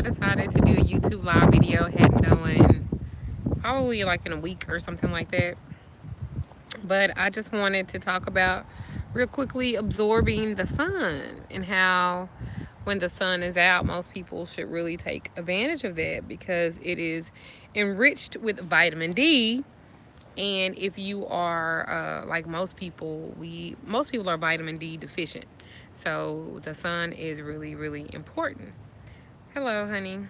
decided to do a YouTube live video. Hadn't done one probably like in a week or something like that. But I just wanted to talk about real quickly absorbing the sun and how when the sun is out, most people should really take advantage of that because it is enriched with vitamin D. And if you are like most people are vitamin D deficient. So the sun is really, really important. Hello, honey.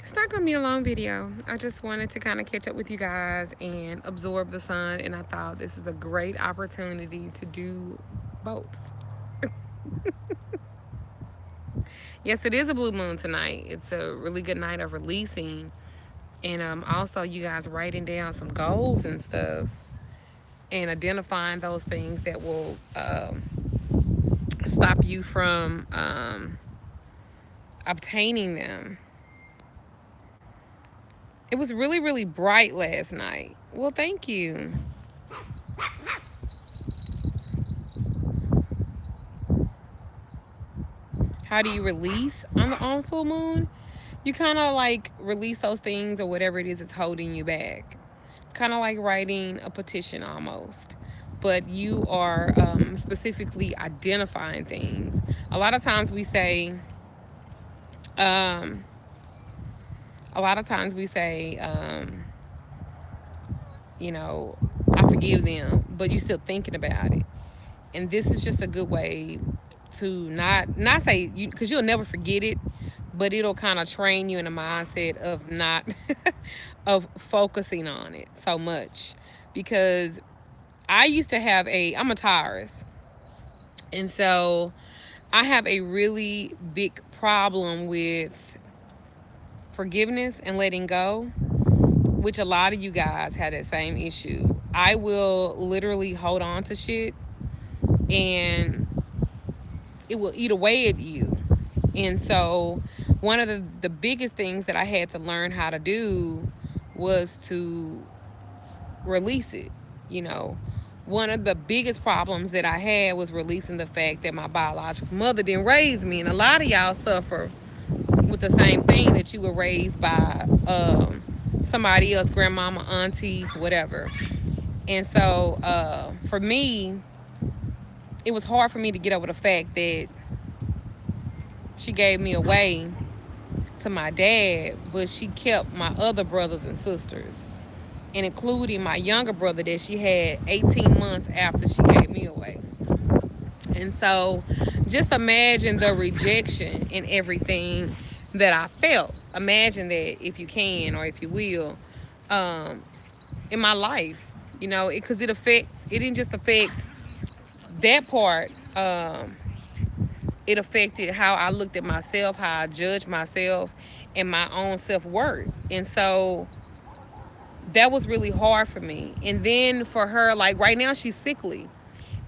It's not gonna be a long video. I just wanted to kind of catch up with you guys and absorb the sun, and I thought this is a great opportunity to do both. Yes, it is a blue moon tonight. It's a really good night of releasing, and also you guys writing down some goals and stuff, and identifying those things that will stop you from obtaining them. It was really, really bright last night. Well, thank you. How do you release on full moon? You kind of like release those things or whatever it is that's holding you back. It's kind of like writing a petition almost, but you are specifically identifying things. A lot of times we say, um, a lot of times we say, you know, I forgive them, but you're still thinking about it. And this is just a good way to not say you, because you'll never forget it, but it'll kind of train you in a mindset of not of focusing on it so much. Because I used to have I'm a Taurus, and so I have a really big problem with forgiveness and letting go, which a lot of you guys have that same issue. I will literally hold on to shit and it will eat away at you. And so one of the biggest things that I had to learn how to do was to release it. You know, one of the biggest problems that I had was releasing the fact that my biological mother didn't raise me. And a lot of y'all suffer with the same thing, that you were raised by somebody else, grandmama, auntie, whatever. And so for me, it was hard for me to get over the fact that she gave me away to my dad, but she kept my other brothers and sisters, and including my younger brother that she had 18 months after she gave me away. And so just imagine the rejection and everything that I felt. Imagine that if you can, or if you will, in my life, you know, because it didn't just affect that part. It affected how I looked at myself, how I judged myself, and my own self-worth. And so that was really hard for me. And then for her, like right now, she's sickly.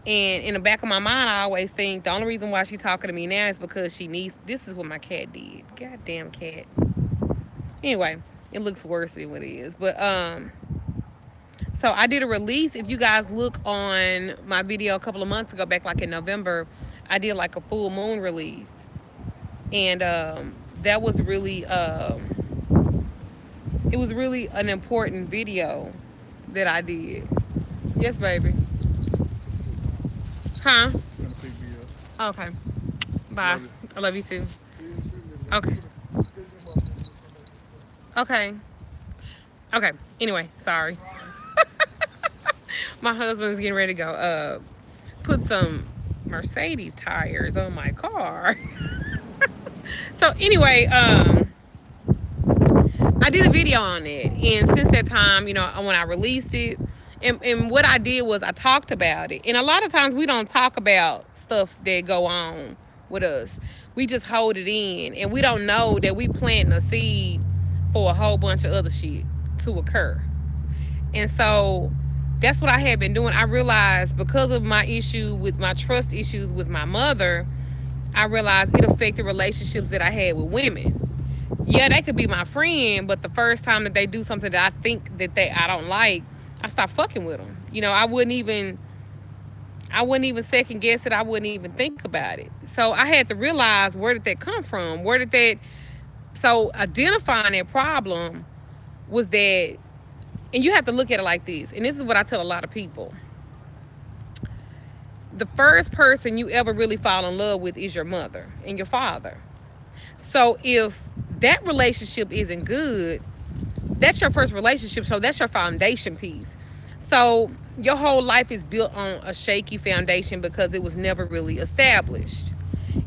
And in the back of my mind, I always think the only reason why she's talking to me now is because she needs. This is what my cat did. Goddamn cat. Anyway, it looks worse than what it is. But so I did a release. If you guys look on my video a couple of months ago, back like in November, I did like a full moon release, and that was really it was really an important video that I did. Yes, baby. Huh? Okay. Bye. I love you too. Okay. Okay. Okay. Anyway, sorry. My husband's getting ready to go put some Mercedes tires on my car. So anyway, I did a video on it, and since that time, you know, when I released it, and what I did was I talked about it. And a lot of times we don't talk about stuff that go on with us. We just hold it in, and we don't know that we planting a seed for a whole bunch of other shit to occur. And so that's what I had been doing. I realized because of my issue with my trust issues with my mother, I realized it affected relationships that I had with women. Yeah, they could be my friend, but the first time that they do something that I think that I don't like, I stop fucking with them. You know, I wouldn't even I wouldn't even second guess it. I wouldn't even think about it. So I had to realize, where did that come from? Where did that? So identifying that problem was that, and you have to look at it like this. And this is what I tell a lot of people: the first person you ever really fall in love with is your mother and your father. So if that relationship isn't good, that's your first relationship. So that's your foundation piece. So your whole life is built on a shaky foundation because it was never really established.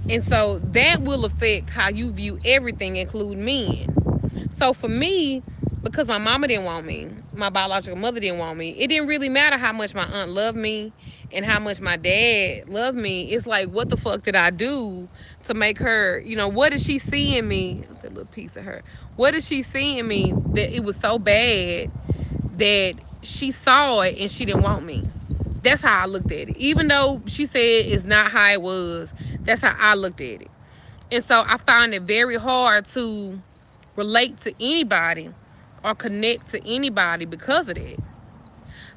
And so that will affect how you view everything, including men. So for me, because my mama didn't want me, my biological mother didn't want me, it didn't really matter how much my aunt loved me and how much my dad loved me. It's like, what the fuck did I do to make her, what is she seeing me? That little piece of her. What is she seeing me that it was so bad that she saw it and she didn't want me? That's how I looked at it. Even though she said it's not how it was, that's how I looked at it. And so I find it very hard to relate to anybody or connect to anybody because of that.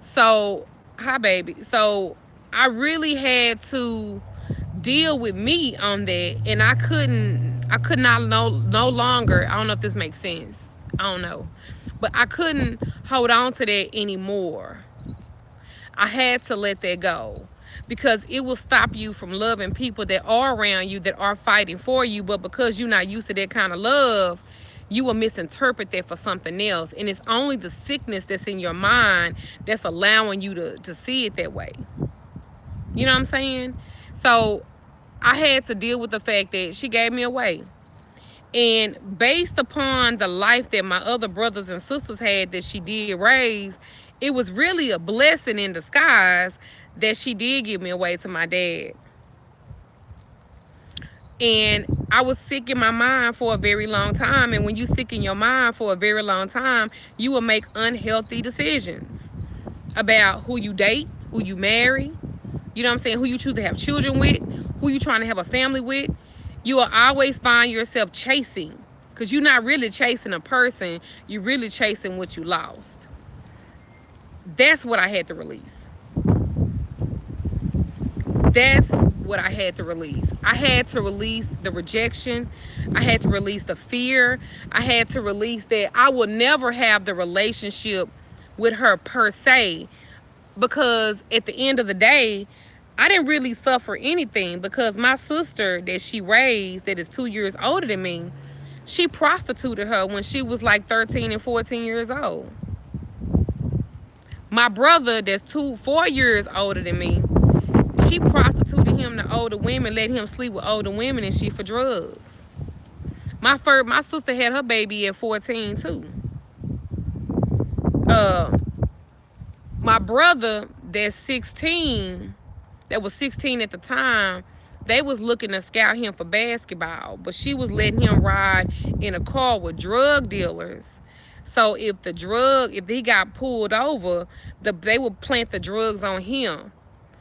So, hi, baby. So, I really had to deal with me on that, and I could not no longer. I don't know if this makes sense. I don't know, but I couldn't hold on to that anymore. I had to let that go because it will stop you from loving people that are around you, that are fighting for you. But because you're not used to that kind of love, you will misinterpret that for something else. And it's only the sickness that's in your mind that's allowing you to see it that way. You know what I'm saying? So I had to deal with the fact that she gave me away. And based upon the life that my other brothers and sisters had that she did raise, it was really a blessing in disguise that she did give me away to my dad. And I was sick in my mind for a very long time. And when you sick in your mind for a very long time, you will make unhealthy decisions about who you date, who you marry, you know what I'm saying, who you choose to have children with, who you trying to have a family with. You will always find yourself chasing, because you're not really chasing a person, you're really chasing what you lost. That's what I had to release. That's what I had to release. I had to release the rejection. I had to release the fear. I had to release that I will never have the relationship with her per se, because at the end of the day, I didn't really suffer anything, because my sister that she raised, that is 2 years older than me, she prostituted her when she was like 13 and 14 years old. My brother that's 4 years older than me, she prostituted him to older women, let him sleep with older women and shit for drugs. My sister had her baby at 14 too. Uh, my brother that's 16, that was 16 at the time, they was looking to scout him for basketball, but she was letting him ride in a car with drug dealers. So if he got pulled over, they would plant the drugs on him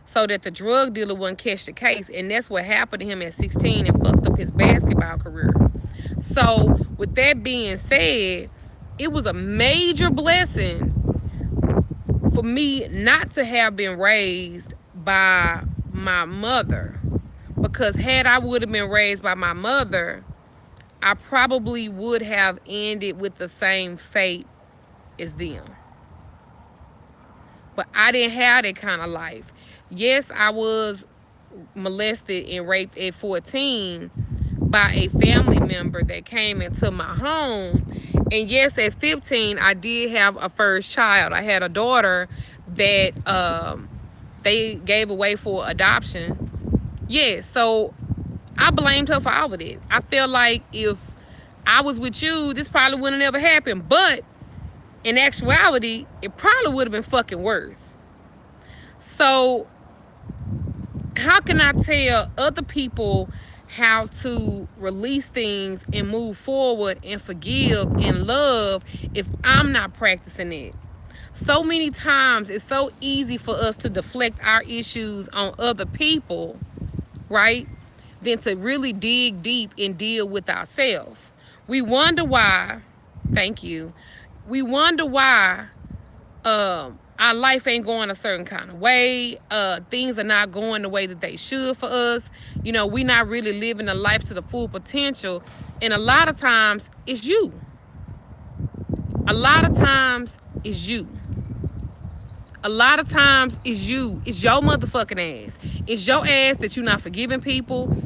so that the drug dealer wouldn't catch the case. And that's what happened to him at 16 and fucked up his basketball career. So with that being said, it was a major blessing for me not to have been raised by my mother, because had I would have been raised by my mother, I probably would have ended with the same fate as them. But I didn't have that kind of life. Yes, I was molested and raped at 14 by a family member that came into my home. And yes, at 15, I did have a first child. I had a daughter that they gave away for adoption. Yeah, so I blamed her for all of it. I feel like if I was with you, this probably wouldn't have ever happened. But in actuality, it probably would have been fucking worse. So how can I tell other people how to release things and move forward and forgive and love if I'm not practicing it? So many times it's so easy for us to deflect our issues on other people, right? Than to really dig deep and deal with ourselves. We wonder why, thank you, we wonder why our life ain't going a certain kind of way. Things are not going the way that they should for us. We not really living a life to the full potential. And a lot of times it's you. A lot of times it's you. A lot of times it's you. It's your motherfucking ass. It's your ass that you not forgiving people.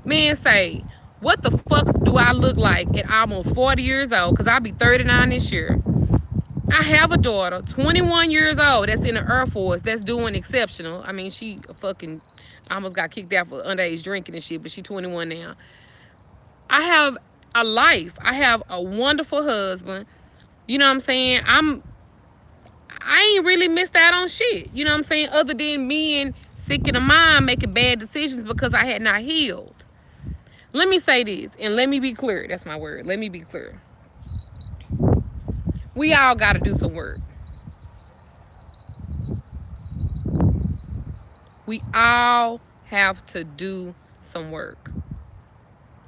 Man, say, what the fuck do I look like at almost 40 years old? Because I'll be 39 this year. I have a daughter, 21 years old, that's in the Air Force, that's doing exceptional. I mean, she fucking almost got kicked out for underage drinking and shit, but she 21 now. I have a life. I have a wonderful husband. You know what I'm saying? I ain't really missed out on shit. You know what I'm saying? Other than being sick in the mind, making bad decisions because I had not healed. Let me say this, and let me be clear. That's my word. Let me be clear. We all got to do some work. We all have to do some work.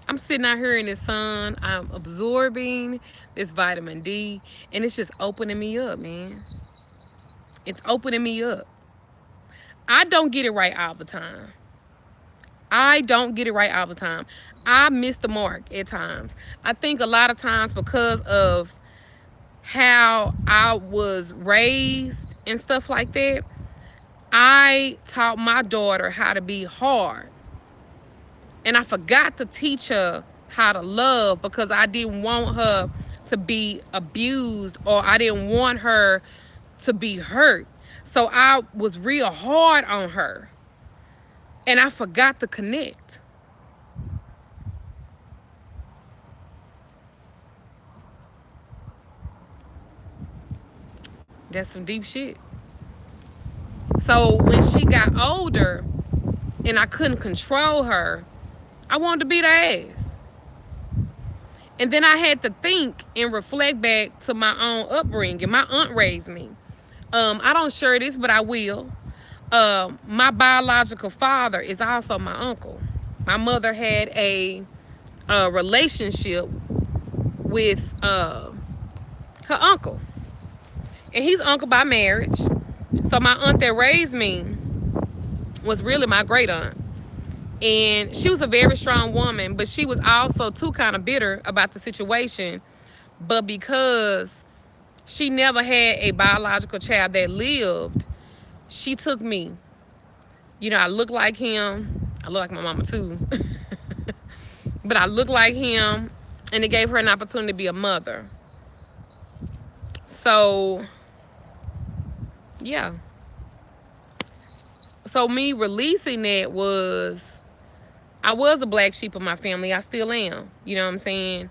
I'm sitting out here in the sun. I'm absorbing this vitamin D, and it's just opening me up, man. It's opening me up. I don't get it right all the time. I don't get it right all the time. I miss the mark at times. I think a lot of times because of how I was raised and stuff like that, I taught my daughter how to be hard. And I forgot to teach her how to love because I didn't want her to be abused or I didn't want her to be hurt. So I was real hard on her. And I forgot to connect. That's some deep shit. So when she got older and I couldn't control her, I wanted to beat her ass. And then I had to think and reflect back to my own upbringing. My aunt raised me. I don't share this, but I will. My biological father is also my uncle. My mother had a relationship with her uncle. And he's uncle by marriage. So my aunt that raised me was really my great aunt. And she was a very strong woman, but she was also too kind of bitter about the situation. But because she never had a biological child that lived, she took me. I look like him. I look like my mama too. But I look like him, and it gave her an opportunity to be a mother. So, yeah. So me releasing that I was a black sheep of my family. I still am. You know what I'm saying?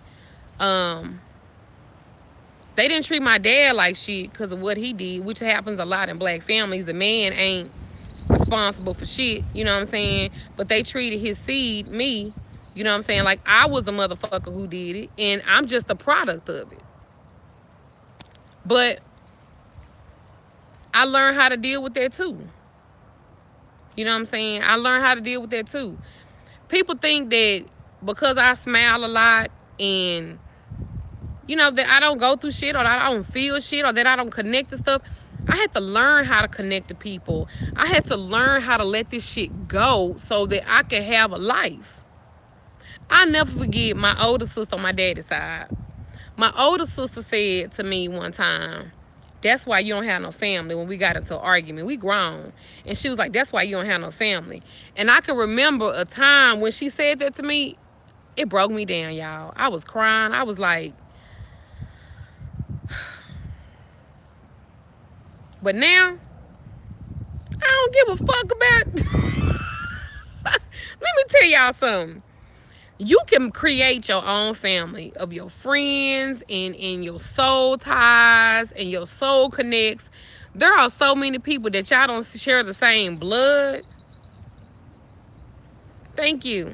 They didn't treat my dad like shit because of what he did, which happens a lot in black families. The man ain't responsible for shit, you know what I'm saying? But they treated his seed, me, you know what I'm saying? Like I was the motherfucker who did it, and I'm just a product of it. But I learned how to deal with that too. You know what I'm saying? I learned how to deal with that too. People think that because I smile a lot and that I don't go through shit or that I don't feel shit or that I don't connect to stuff. I had to learn how to connect to people. I had to learn how to let this shit go so that I could have a life. I'll never forget my older sister on my daddy's side. My older sister said to me one time, that's why you don't have no family. When we got into an argument, we grown. And she was like, that's why you don't have no family. And I can remember a time when she said that to me, it broke me down, y'all. I was crying. I was like, but now, I don't give a fuck about. Let me tell y'all something. You can create your own family of your friends and your soul ties and your soul connects. There are so many people that y'all don't share the same blood. Thank you.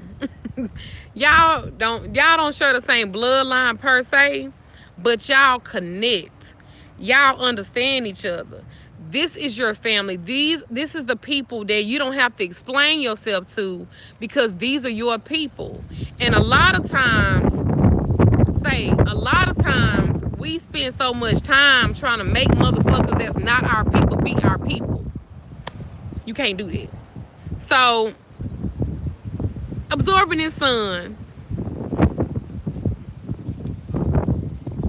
y'all don't share the same bloodline per se, but y'all connect. Y'all understand each other. This is your family. This is the people that you don't have to explain yourself to because these are your people. And a lot of times We spend so much time trying to make motherfuckers that's not our people be our people. You can't do that. So, absorbing this sun,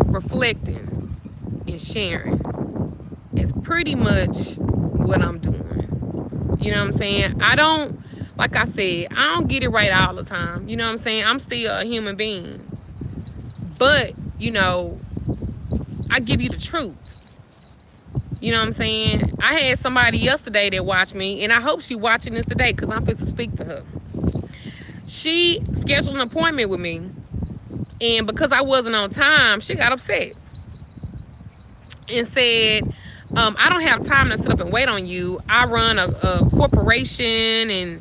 reflecting, and sharing is pretty much what I'm doing. You know what I'm saying? I don't, like I said, I don't get it right all the time. You know what I'm saying? I'm still a human being. But, you know, I give you the truth. You know what I'm saying? I had somebody yesterday that watched me, and I hope she watching this today because I'm supposed to speak to her. She scheduled an appointment with me, and because I wasn't on time, she got upset and said, I don't have time to sit up and wait on you. I run a corporation, and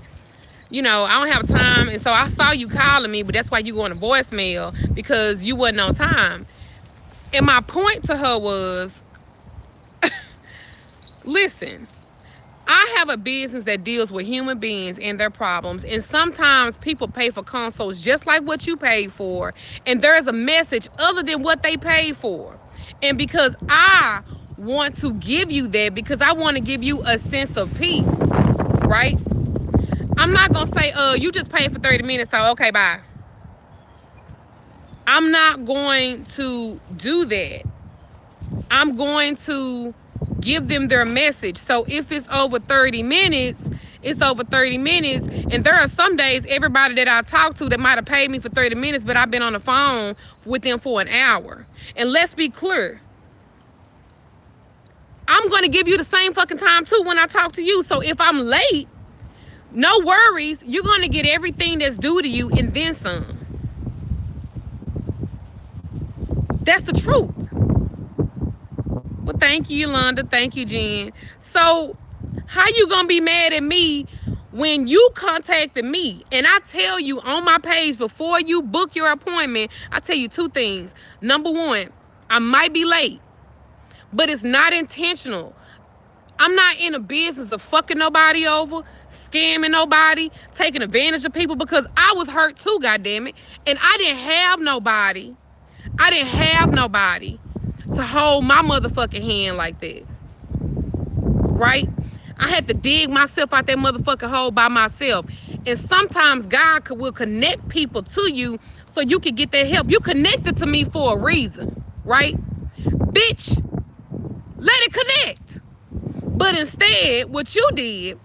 you know, I don't have time. And so I saw you calling me, but that's why you going to voicemail, because you wasn't on time. And my point to her was, listen, I have a business that deals with human beings and their problems. And sometimes people pay for consults just like what you paid for. And there is a message other than what they paid for. And because I want to give you that, because I want to give you a sense of peace, right? I'm not going to say, you just paid for 30 minutes, so okay, bye. I'm not going to do that. I'm going to give them their message. So if it's over 30 minutes, it's over 30 minutes. And there are some days, everybody that I talk to that might have paid me for 30 minutes, but I've been on the phone with them for an hour. And let's be clear, I'm going to give you the same fucking time too when I talk to you. So if I'm late, no worries. You're going to get everything that's due to you and then some. That's the truth. Well, thank you, Yolanda. Thank you, Jen. So how you going to be mad at me when you contacted me and I tell you on my page before you book your appointment, I tell you two things. Number one, I might be late, but it's not intentional. I'm not in a business of fucking nobody over, scamming nobody, taking advantage of people, because I was hurt too, goddammit. And I didn't have nobody. To hold my motherfucking hand like that. Right? I had to dig myself out that motherfucking hole by myself. And sometimes God will connect people to you so you can get that help. You connected to me for a reason, right? Bitch, let it connect. But instead, what you did,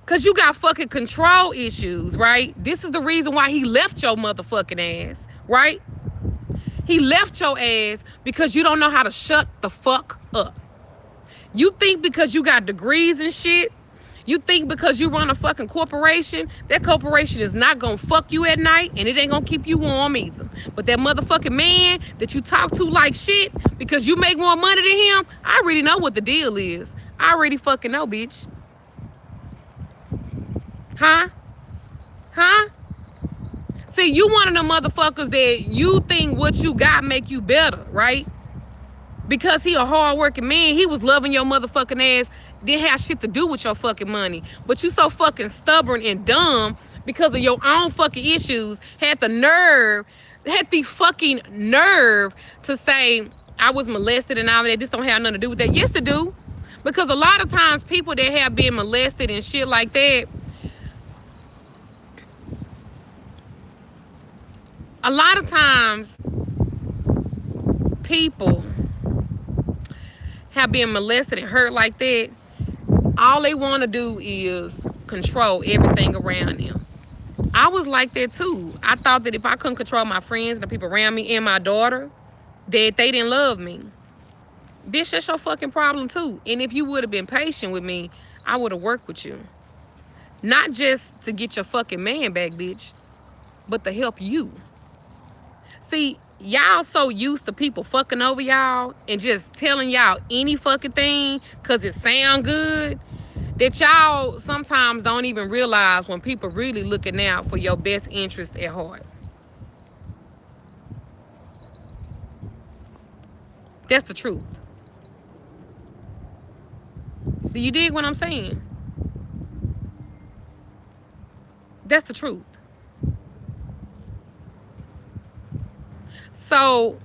because you got fucking control issues, right? This is the reason why he left your motherfucking ass, right? He left your ass because you don't know how to shut the fuck up. You think because you got degrees and shit, you think because you run a fucking corporation, that corporation is not gonna fuck you at night and it ain't gonna keep you warm either. But that motherfucking man that you talk to like shit because you make more money than him, I already know what the deal is. I already fucking know, bitch. Huh? See, you one of them motherfuckers that you think what you got make you better, right? Because he a hard-working man, he was loving your motherfucking ass, didn't have shit to do with your fucking money. But you so fucking stubborn and dumb because of your own fucking issues, had the fucking nerve to say, I was molested and all that. This don't have nothing to do with that. Yes, it do. Because a lot of times people that have been molested and shit like that, a lot of times people have been molested and hurt like that, all they want to do is control everything around them. I was like that too. I thought that if I couldn't control my friends and the people around me and my daughter, that they didn't love me. Bitch, that's your fucking problem too. And if you would have been patient with me, I would have worked with you. Not just to get your fucking man back, bitch, but to help you. See, y'all so used to people fucking over y'all and just telling y'all any fucking thing because it sound good, that y'all sometimes don't even realize when people really looking out for your best interest at heart. That's the truth. Do you dig what I'm saying? That's the truth. So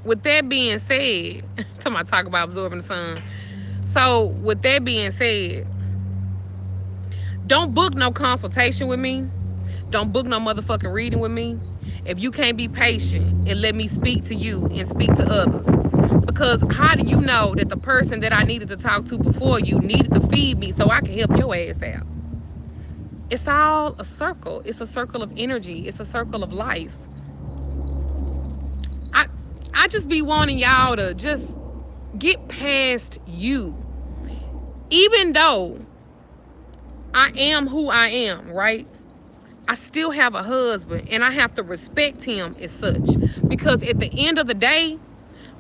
with that being said, talk about absorbing the sun. So with that being said, don't book no consultation with me. Don't book no motherfucking reading with me if you can't be patient and let me speak to you and speak to others. Because how do you know that the person that I needed to talk to before you needed to feed me so I can help your ass out? It's all a circle. It's a circle of energy. It's a circle of life. I I just be wanting y'all to just get past you. Even though I am who I am, right? I still have a husband and I have to respect him as such. Because at the end of the day,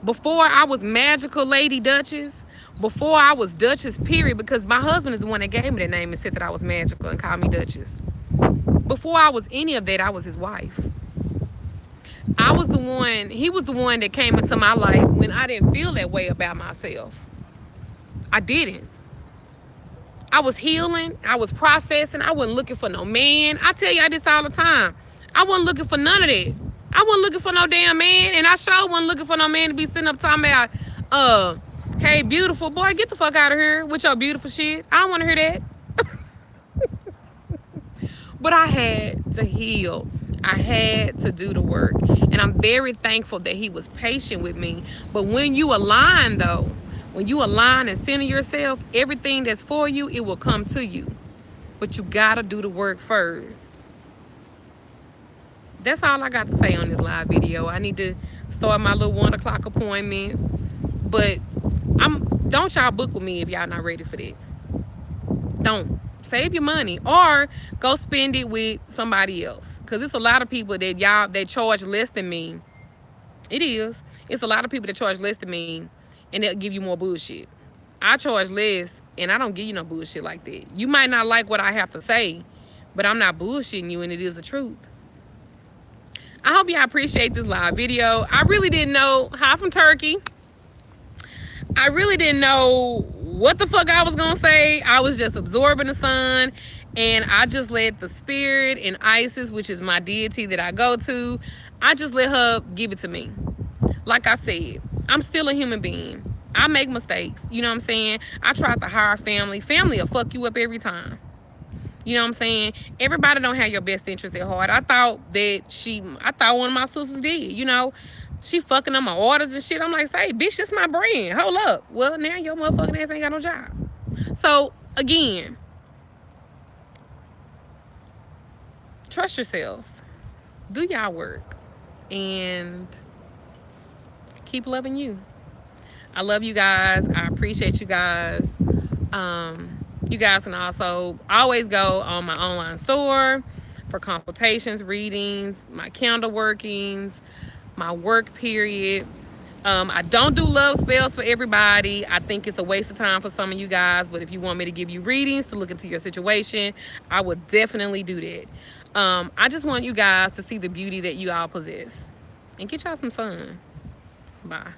before I was magical Lady Duchess, before I was Duchess, period, because my husband is the one that gave me the name and said that I was magical and called me Duchess. Before I was any of that, I was his wife. I was the one, he was the one that came into my life when I didn't feel that way about myself. I didn't. I was healing. I was processing. I wasn't looking for no man. I tell y'all this all the time. I wasn't looking for none of that. I wasn't looking for no damn man. And I sure wasn't looking for no man to be sitting up talking about, hey, beautiful boy, get the fuck out of here with your beautiful shit. I don't want to hear that. But I had to heal. I had to do the work. And I'm very thankful that he was patient with me. But when you align, though, when you align and center yourself, everything that's for you, it will come to you. But you gotta do the work first. That's all I got to say on this live video. I need to start my little 1 o'clock appointment. But don't y'all book with me if y'all not ready for that. Don't. Save your money or go spend it with somebody else. Because it's a lot of people that charge less than me. It is. It's a lot of people that charge less than me and they'll give you more bullshit. I charge less and I don't give you no bullshit like that. You might not like what I have to say, but I'm not bullshitting you and it is the truth. I hope y'all appreciate this live video. I really didn't know. Hi from Turkey. I really didn't know what the fuck I was gonna say. I was just absorbing the sun and I just let the spirit and Isis, which is my deity that I go to, I just let her give it to me. Like I said, I'm still a human being. I make mistakes. You know what I'm saying? I tried to hire family. Family will fuck you up every time. You know what I'm saying? Everybody don't have your best interest at heart. I thought one of my sisters did, you know. She fucking up my orders and shit. I'm like, say, bitch, this my brand. Hold up. Well, now your motherfucking ass ain't got no job. So, again, trust yourselves. Do y'all work. And keep loving you. I love you guys. I appreciate you guys. You guys can also always go on my online store for consultations, readings, my candle workings, my work period. I don't do love spells for everybody. I think it's a waste of time for some of you guys, but if you want me to give you readings to look into your situation, I would definitely do that. I just want you guys to see the beauty that you all possess and get y'all some sun. Bye.